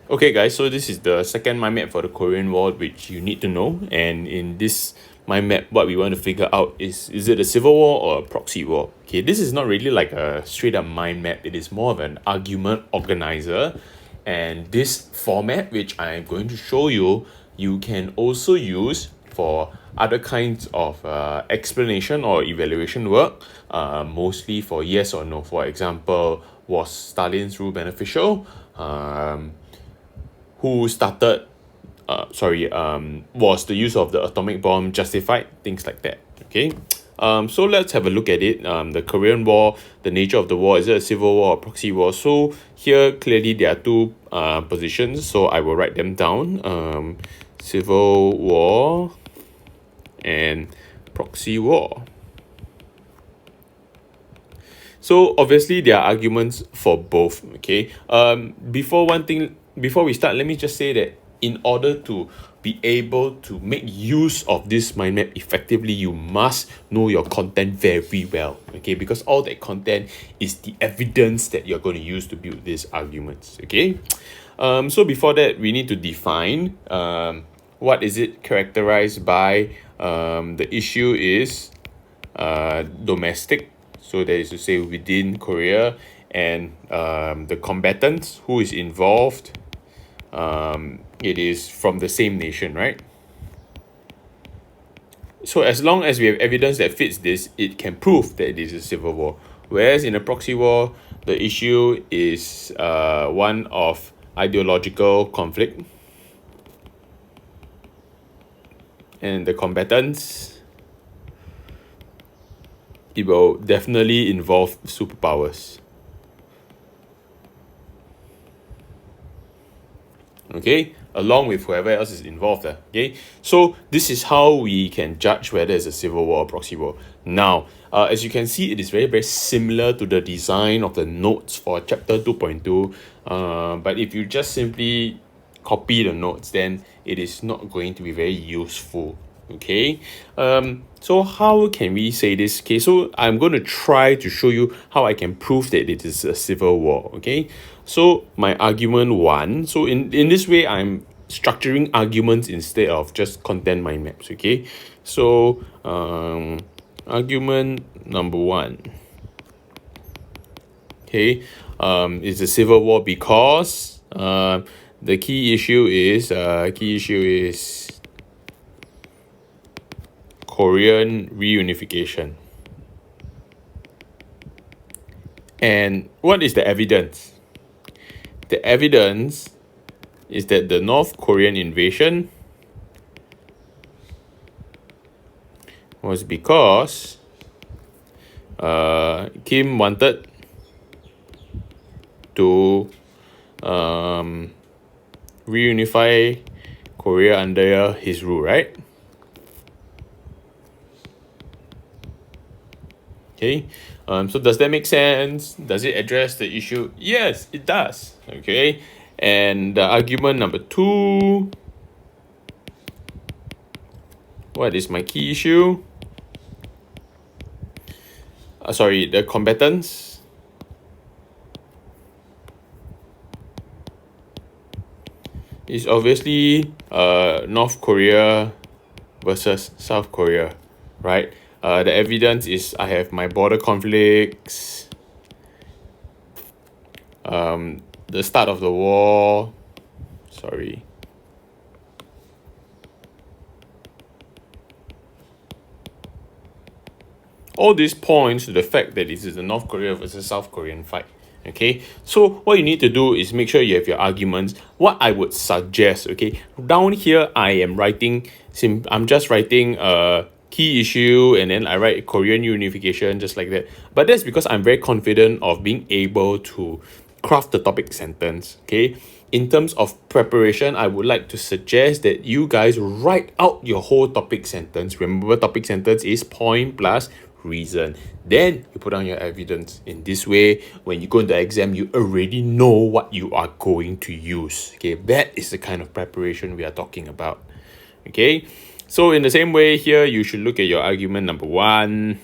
Okay guys, so this is the second mind map for the Korean War which you need to know, and in this mind map what we want to figure out is it a civil war or a proxy war? Okay, this is not really like a straight up mind map, it is more of an argument organizer, and this format which I'm going to show you, you can also use for other kinds of explanation or evaluation work, mostly for yes or no. For example, was Stalin's rule beneficial? Who started was the use of the atomic bomb justified, things like that. Okay, so let's have a look at it. The Korean War, the nature of the war, is it a civil war or proxy war? So here clearly there are two positions, so I will write them down. Civil war and proxy war. So obviously there are arguments for both. Okay. Before we start, let me just say that in order to be able to make use of this mind map effectively, you must know your content very well. Okay, because all that content is the evidence that you're going to use to build these arguments. Okay. So before that, we need to define what is it characterized by. The issue is domestic, so that is to say within Korea, and the combatants who is involved, it is from the same nation, right? So as long as we have evidence that fits this, it can prove that it is a civil war. Whereas in a proxy war, the issue is one of ideological conflict, and the combatants, it will definitely involve superpowers. Okay, along with whoever else is involved. Okay, so this is how we can judge whether it's a civil war or proxy war. Now, as you can see, it is very similar to the design of the notes for chapter 2.2. But if you just simply copy the notes, then it is not going to be very useful. Okay, so how can we say this? Okay, so I'm going to try to show you how I can prove that it is a civil war. Okay, so my argument one, so in this way I'm structuring arguments instead of just content mind maps. Okay, so argument number one, okay, is a civil war because the key issue is Korean reunification. And what is the evidence? The evidence is that the North Korean invasion was because Kim wanted to reunify Korea under his rule, right? Okay, so does that make sense? Does it address the issue? Yes, it does. Okay, and argument number two, what is my key issue? The combatants. Is obviously North Korea versus South Korea, right? The evidence is I have my border conflicts, the start of the war, all these points to the fact that this is a North Korea versus South Korean fight. Okay, so what you need to do is make sure you have your arguments. What I would suggest, okay, down here I'm just writing key issue, and then I write Korean unification, just like that. But that's because I'm very confident of being able to craft the topic sentence. Okay, in terms of preparation, I would like to suggest that you guys write out your whole topic sentence. Remember, topic sentence is point plus reason. Then you put down your evidence. In this way, when you go into the exam, you already know what you are going to use. Okay, that is the kind of preparation we are talking about. Okay, so in the same way here, you should look at your argument number one.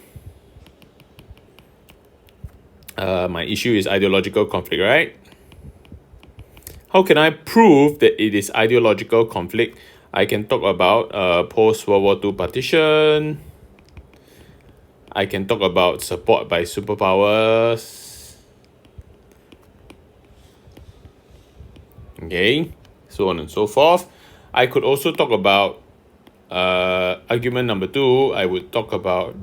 My issue is ideological conflict, right? How can I prove that it is ideological conflict? I can talk about post-World War II partition. I can talk about support by superpowers. Okay, so on and so forth. I could also talk about argument number 2. I would talk about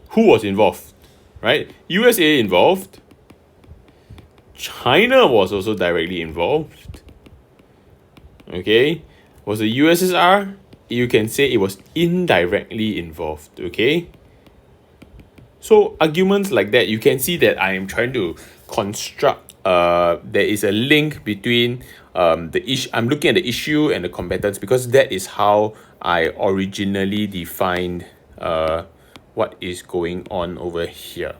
who was involved, right? USA involved. China was also directly involved. Okay, was the USSR? You can say it was indirectly involved. Okay, so arguments like that, you can see that I am trying to construct there is a link between the issue. I'm looking at the issue and the combatants because that is how I originally defined what is going on over here.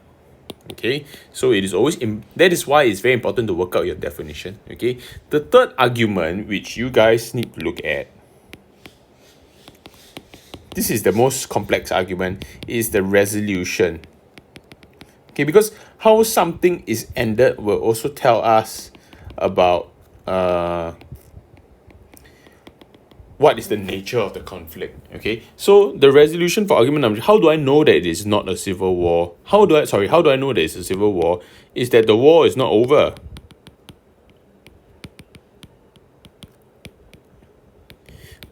Okay, so it is always that is why it's very important to work out your definition. Okay, the third argument which you guys need to look at, this is the most complex argument, is the resolution. Okay, because how something is ended will also tell us about what is the nature of the conflict. Okay, so the resolution for argument number, how do I know that it is not a civil war? How do I know that it's a civil war? Is that the war is not over.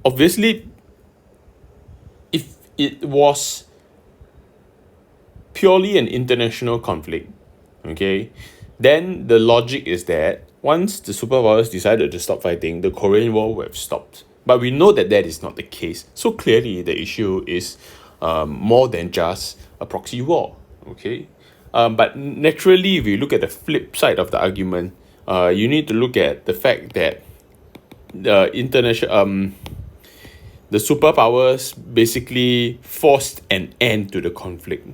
Obviously, if it was purely an international conflict, okay, then the logic is that once the superpowers decided to stop fighting, the Korean War would have stopped. But we know that that is not the case. So clearly the issue is more than just a proxy war. Okay, but naturally, if you look at the flip side of the argument, you need to look at the fact that the international the superpowers basically forced an end to the conflict.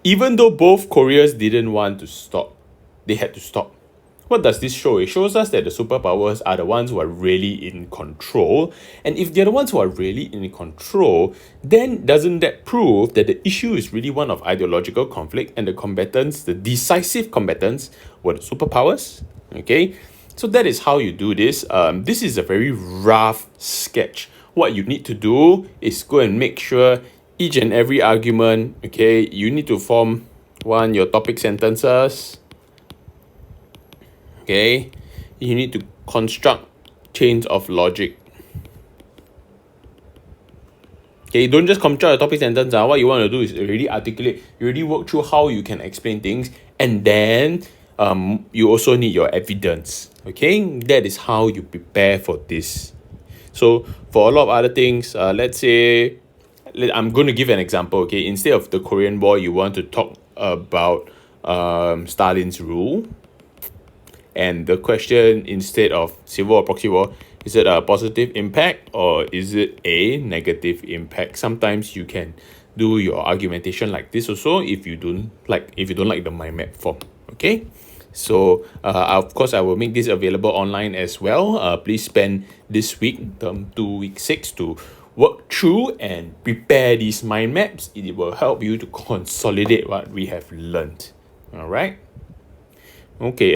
Even though both Koreas didn't want to stop, they had to stop. What does this show? It shows us that the superpowers are the ones who are really in control. And if they're the ones who are really in control, then doesn't that prove that the issue is really one of ideological conflict and the combatants, the decisive combatants, were the superpowers? Okay, so that is how you do this. This is a very rough sketch. What you need to do is go and make sure each and every argument, okay, you need to form your topic sentences. Okay, you need to construct chains of logic. Okay, don't just construct a topic sentence. What you want to do is already articulate, you already work through how you can explain things, and then you also need your evidence. Okay, that is how you prepare for this. So for a lot of other things, let's say, I'm going to give an example. Okay, instead of the Korean War, you want to talk about Stalin's rule. And the question, instead of civil or proxy war, is it a positive impact or is it a negative impact? Sometimes you can do your argumentation like this also if you don't like the Mindmap form. Okay, so of course I will make this available online as well. Please spend this week, term 2 week 6, to work through and prepare these mind maps. It will help you to consolidate what we have learned. All right. Okay.